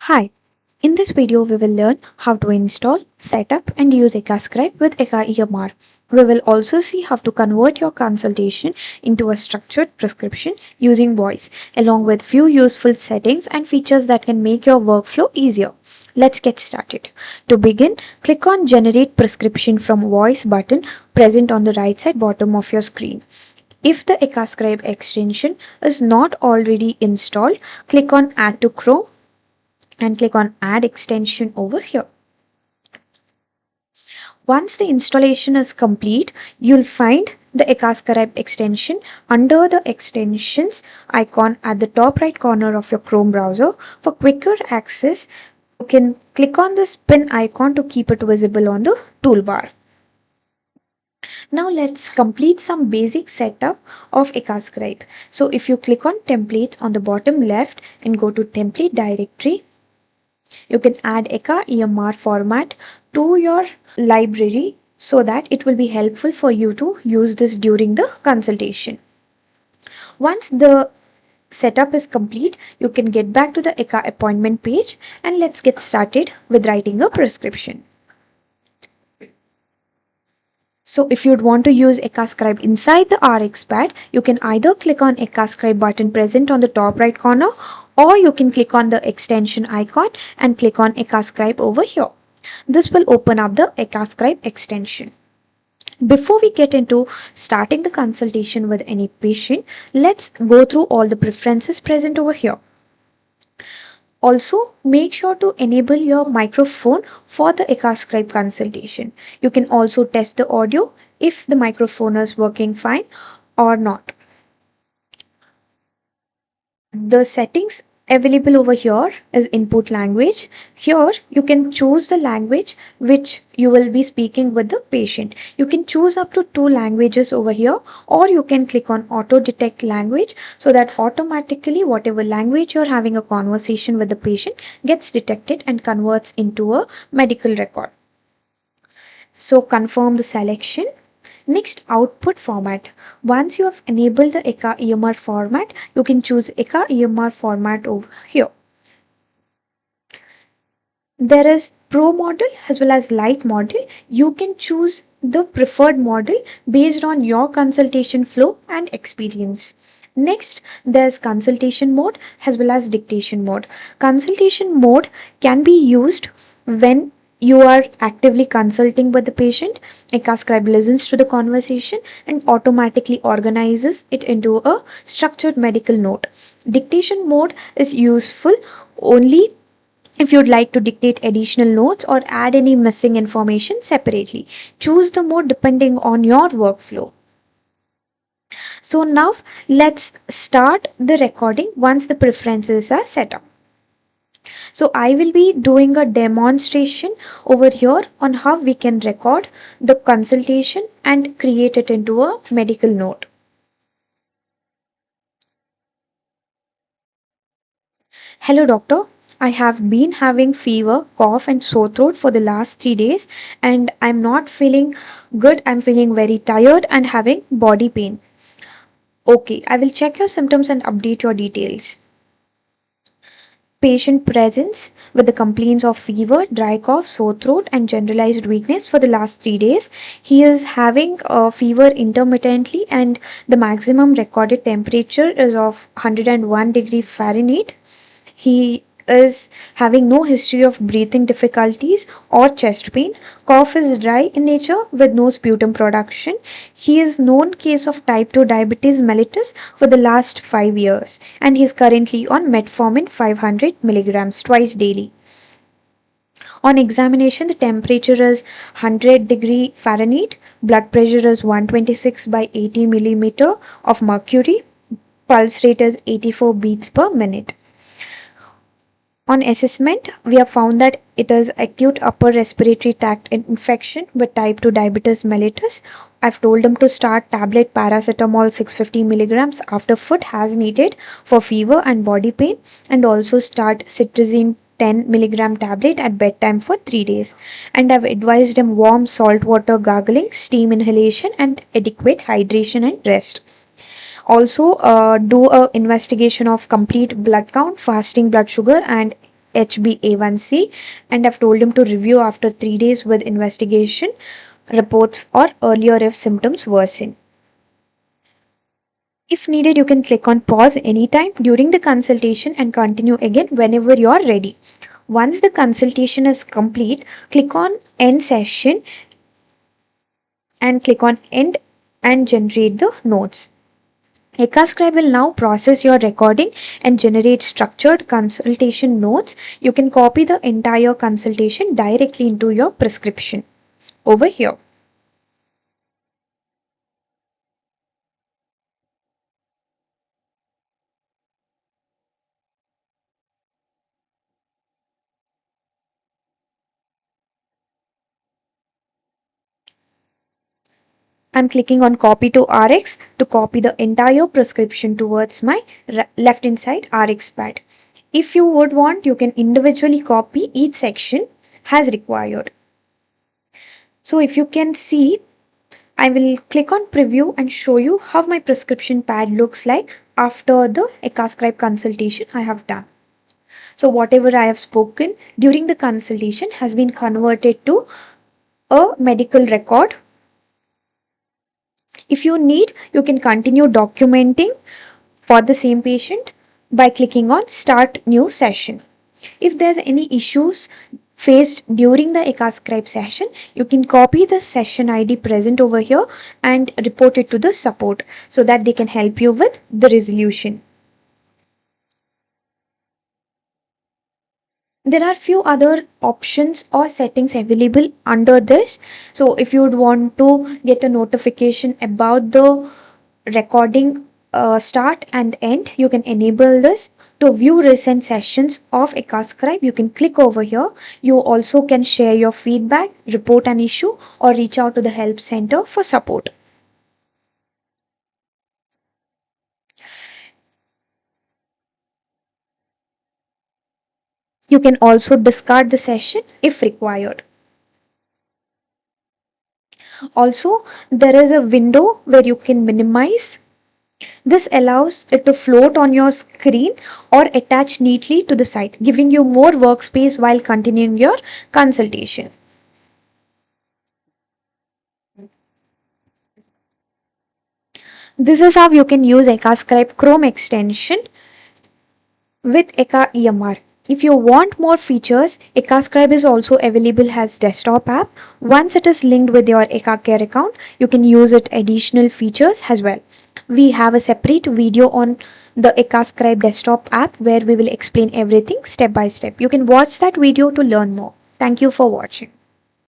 Hi, in this video we will learn how to install, set up and use Eka Scribe with Eka EMR. We will also see how to convert your consultation into a structured prescription using voice, along with few useful settings and features that can make your workflow easier. Let's get started. To begin, click on Generate Prescription from Voice button present on the right side bottom of your screen. If the Eka Scribe extension is not already installed, click on Add to Chrome and click on Add Extension over here. Once the installation is complete, you'll find the Eka Scribe extension under the extensions icon at the top right corner of your Chrome browser. For quicker access, you can click on the spin icon to keep it visible on the toolbar. Now let's complete some basic setup of Eka Scribe. So if you click on templates on the bottom left and go to template directory, you can add Eka EMR format to your library so that it will be helpful for you to use this during the consultation. Once the setup is complete, you can get back to the Eka appointment page and let's get started with writing a prescription. So if you'd want to use Eka Scribe inside the RX pad, you can either click on Eka Scribe button present on the top right corner, or you can click on the extension icon and click on Eka Scribe over here. This will open up the Eka Scribe extension. Before we get into starting the consultation with any patient, let's go through all the preferences present over here. Also, make sure to enable your microphone for the Eka Scribe consultation. You can also test the audio if the microphone is working fine or not. The settings available over here is input language. Here you can choose the language which you will be speaking with the patient. You can choose up to 2 languages over here, or you can click on auto detect language so that automatically whatever language you're having a conversation with the patient gets detected and converts into a medical record. So confirm the selection. Next, output format. Once you have enabled the Eka EMR format, you can choose Eka EMR format over here. There is Pro model as well as Lite model. You can choose the preferred model based on your consultation flow and experience. Next, there's consultation mode as well as dictation mode. Consultation mode can be used when you are actively consulting with the patient. Eka Scribe listens to the conversation and automatically organizes it into a structured medical note. Dictation mode is useful only if you'd like to dictate additional notes or add any missing information separately. Choose the mode depending on your workflow. So now let's start the recording once the preferences are set up. So I will be doing a demonstration over here on how we can record the consultation and create it into a medical note. Hello doctor, I have been having fever, cough and sore throat for the last 3 days and I'm not feeling good. I'm feeling very tired and having body pain. Okay, I will check your symptoms and update your details. Patient presents with the complaints of fever, dry cough, sore throat, and generalized weakness for the last 3 days. He is having a fever intermittently, and the maximum recorded temperature is of 101 degree Fahrenheit. He is having no history of breathing difficulties or chest pain. Cough is dry in nature with no sputum production. He is known case of type 2 diabetes mellitus for the last 5 years and he is currently on metformin 500 milligrams twice daily. On examination, the temperature is 100 degree Fahrenheit, blood pressure is 126 by 80 millimeter of mercury, pulse rate is 84 beats per minute. On assessment, we have found that it is acute upper respiratory tract infection with type 2 diabetes mellitus. I've told him to start tablet paracetamol 650 milligrams after food as needed for fever and body pain, and also start cetirizine 10 milligram tablet at bedtime for 3 days. And I've advised him warm salt water gargling, steam inhalation and adequate hydration and rest. Also do a investigation of complete blood count, fasting blood sugar and HbA1c, and I've told him to review after 3 days with investigation reports or earlier if symptoms worsen. If needed, you can click on pause anytime during the consultation and continue again whenever you are ready. Once the consultation is complete, click on end session and click on end and generate the notes. Eka Scribe will now process your recording and generate structured consultation notes. You can copy the entire consultation directly into your prescription over here. I'm clicking on copy to RX to copy the entire prescription towards my left inside RX pad. If you would want, you can individually copy each section as required. So if you can see, I will click on preview and show you how my prescription pad looks like after the Eka Scribe consultation I have done. So whatever I have spoken during the consultation has been converted to a medical record. If you need, you can continue documenting for the same patient by clicking on start new session. If there's any issues faced during the Eka Scribe session, you can copy the session ID present over here and report it to the support so that they can help you with the resolution. There are few other options or settings available under this. So if you would want to get a notification about the recording start and end, you can enable this. To view recent sessions of Eka Scribe, you can click over here. You also can share your feedback, report an issue, or reach out to the help center for support. You can also discard the session if required. Also, there is a window where you can minimize. This allows it to float on your screen or attach neatly to the site, giving you more workspace while continuing your consultation. This is how you can use Eka Scribe Chrome extension with Eka EMR. If you want more features, Eka Scribe is also available as desktop app. Once it is linked with your Eka Care account, you can use it additional features as well. We have a separate video on the Eka Scribe desktop app where we will explain everything step by step. You can watch that video to learn more. Thank you for watching.